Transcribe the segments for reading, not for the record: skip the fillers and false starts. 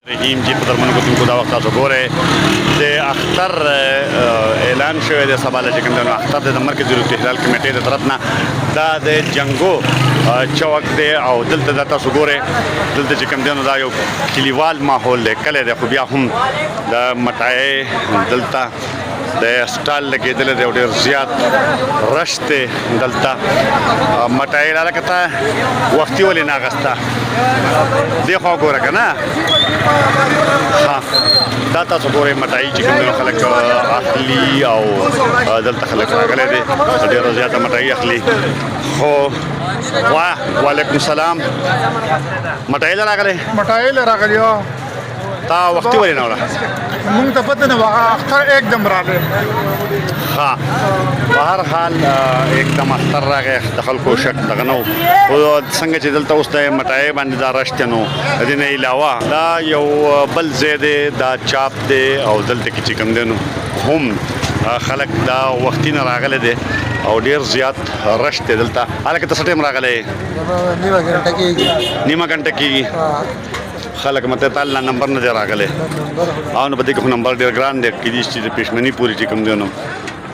رحیم جی په درمنو کتونکو دا وخت تاسو ګورئ د اختر اعلان شوی دی سبا له چې کوم دی نو اختر دی د مرکزي الاستحلال کمیټې د طرف نه دا د جنګو چوک دی او دلته دا تاسو ګورئ دلته چې کوم دی نو دا یو کلیوال ماحول دی کلی دی خو بیا هم د مټایۍ دلته د سټال لګېدلی دی او ډېر زیات رش دی دلته مټایۍ لکه ته وختي ولې نه اخېسته دې خوا ګوره که نه دا تاسو ګورئ مټایي چې کوم دی نو خلک اخلي او دلته خلک راغلی دی ډېره زیاته مټایي اخلي خو وعلیکم السلام مټایي له راغلی مټایي له راغلی تا وختي ولې نه وړه مونږ ته پته نه وه اختر एकदम راغی ها په هر حال एकदम اختر راغی د خلکو شک دغه نه و خو څنګه چې دلته اوس د مټایۍ باندې دا رش دی نو د دې نه علاوه دا یو بل ځای دی دا چاپ دی او دلته کې چې کوم دی نو هم خلک دا وختي نه راغلی دی او ډېر زیات رش دی دلته هلکه ته څه ټایم راغلی نیمه ګنټه کېږي نیمه ګنټه کېږي خلک مته تعالی نمبر نه دی راغلی او نو په دې کې خو نمبر ډېر ګران دی کېدای شي چې د پېشمني پورې چې کوم دی نو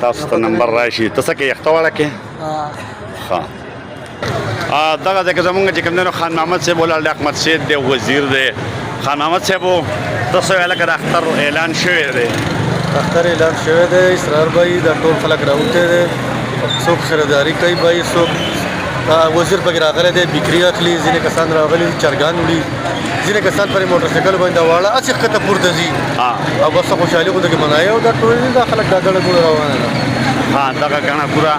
تاسو ته نمبر راشي ته څه کې یخته واړه کې ښه دغه ځای کې زمونږ چې کوم دی نو خان محمد صاحب ولاړ احمد سید دی وزیر دی خان محمد صاحب تاسو ویله که د اختر اعلان شوی دی اختر اعلان شوی دی اسرار بھائی دا ټول خلک راوته دي څوک خریداري کوي بھائی څوک وزیر پکې راغلی دی بکري اخلي ځینې کسان راغلي چرګان وړي ځینې کسان پر موټر سایکل باندې واړه هسې ښکته پورته ځي او بس خوشحالي غونډه کې منایي او دا ټول دا خلک دا ګڼه ګوڼه روانه ده دغه ګڼه ګوڼه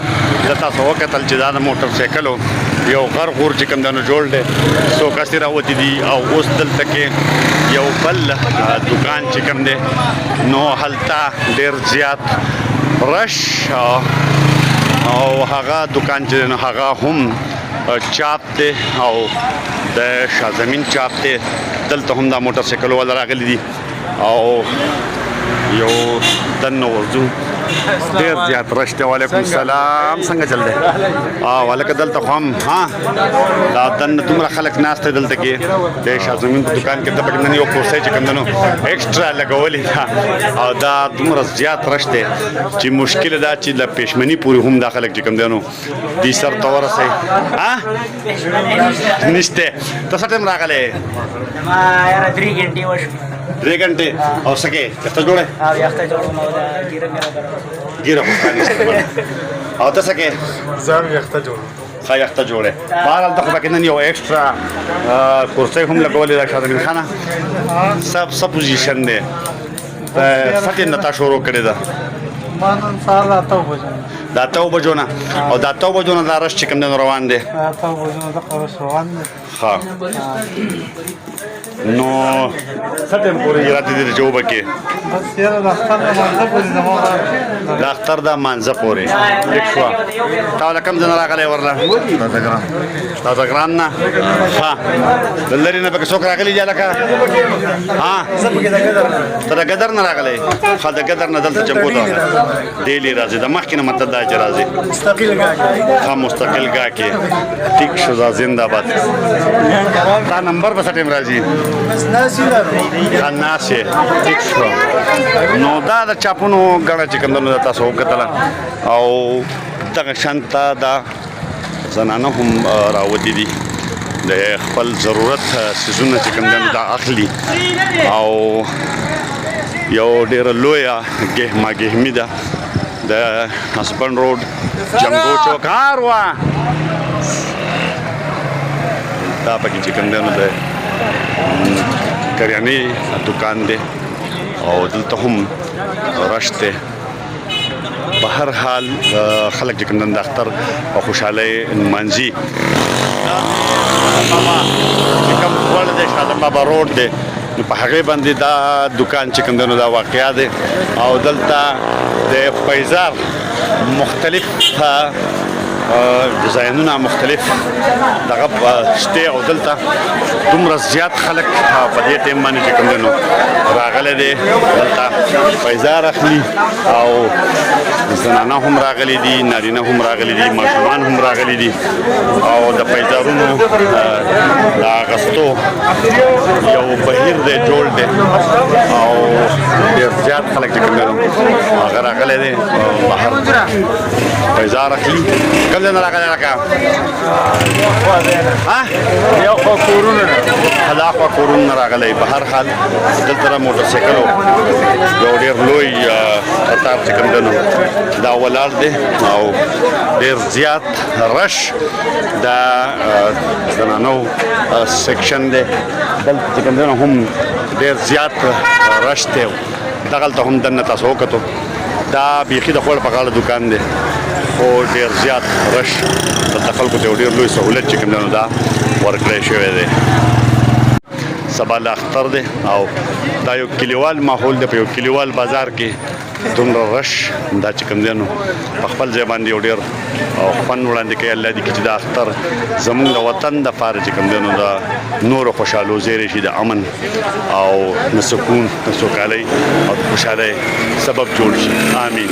د تاسو وکتل چې دا د موټر سایکلو یو غر غور چې کوم دی نو جوړ دی څو کسې راوتي دي او اوس دلته کې یو بل دکان چې کوم دی نو هلته ډېر زیات رش او هغه دکان چې نو هغه هم چاپ دی او د شازمین چاپ دی دلته هم دا موټر سایکل والا راغلي دي او یو دننه ورځو ډېر زیات رش دی وعلیکم السلام څنګه چل دی هلکه دلته خو هم دا دننه دومره خلک ناست دی دلته کې د شازمین په دکان کې د پکې نن یو کرسۍ چې کوم دی نو ایکسټرا لګولې ده او دا دومره زیات رش دی چې مشکل ده چې د پېشمني پورې هم دا خلک چې کوم دی نو دې سر ته ورسوي نشته ته څه ټایم راغلی ما یاره 3 घंटे وشوې 3 घंटे او څه کې یخته جوړی یخته جوړوم او دا ګیره مې ګیره خو او ته څه کې ځان یخته جوړ ښه یخته جوړی بهرحال دغه پکې نن یو ایکسټرا کرسۍ هم لګولې ده شازمین خانه څه پوزیشن دی څه ټایم نه تا شروع کړې ده ما نن سهار د 8 بجو د 8 بجو نه او د 8 بجو نه دا رش چې کوم دی روان دی 8 بجو نه دغه رش روان دی ښه نو څه ټایم پورې اراده دي چې وبکې بس یاره د اختر د مانځه پورې زموږ د اختر د مانځه پورې ټیک شوه تا له کوم ځای نه راغلی ورله تازه ګران نه ښه د لرې نه پکې څوک راغلي دي هلکه ته د ګدر نه راغلی ښه د ګدر نه دلته جمبو ته ډیلي راځي د مخکې نه مطلب دا چې راځي ښه مستقل ګاه کې ټیک شو دا زنده‌باد دا نمبر به څه ټایم راځي ناسې ټیک شو نو دا د چاپونو ګڼه چې کوم دی تاسو وکتله او دغه شانته دا زنانه هم راوتي دي د خپل ضرورت څیزونه چې کوم دی دا اخلي او یو ډېره لویه ګهمه ګهمي ده د هسبند روډ جنګو چوک هاروا دا پکې چې کوم دی نو د کریانې دکان دی او دلته هم رش دی په هر حال خلک چې کوم د اختر او خوشحالۍ نمانځي چې کوم وړ دی شادم بابا روډ دی نو په هغې باندې دا دکان چې کوم دی نو دا واقعه دی او دلته د پیزار مختلف ډیزاینونه مختلف دغه شته او دلته دومره زیات خلک په دې ټیم باندې چې کوم دی نو راغلی دی دلته پیزار اخلي او زنانه هم راغلي دي، نارینه هم راغلي دي، ماشومان هم راغلي دي او د پیزارونو د اغستو یو بهیر دی جوړ دی او ډېر زیات خلک چې کوم دي هغه راغلی دی بهر پیزار اخلي. کوم ځای نه راغلی لکه یو خوا کورونه دا خوا کورونه راغلی. په هر حال دلته موټرسایکل یو ډېر لوی قطار چې کوم دی نو دا ولاړ دی او ډېر زیات رش د زنانو سیکشن دی. دلته چې کوم دی نو هم ډېر زیات رش دی. دغلته هم دننه تاسو وکتو دا بیخي د خوړ په غاړه دوکان دی خو ډېر زیات رش دلته خلکو ته یو ډېر لوی سهولت چې کوم دی نو دا ورکړی شوی دی. سبا له اختر دی او دا یو کلیوال ماحول دی. په یو کلیوال بازار کې دومره رش دا چې کوم دی نو په خپل ځای باندې یو ډېر خوند وړاندې کوي. الله دې کړي چې دا اختر زموږ د وطن دپاره چې کوم دی نو د نورو خوشحالو زیری شي، د امن او د سکون د سوکالۍ او د خوشحالۍ سبب جوړ شي. آمین.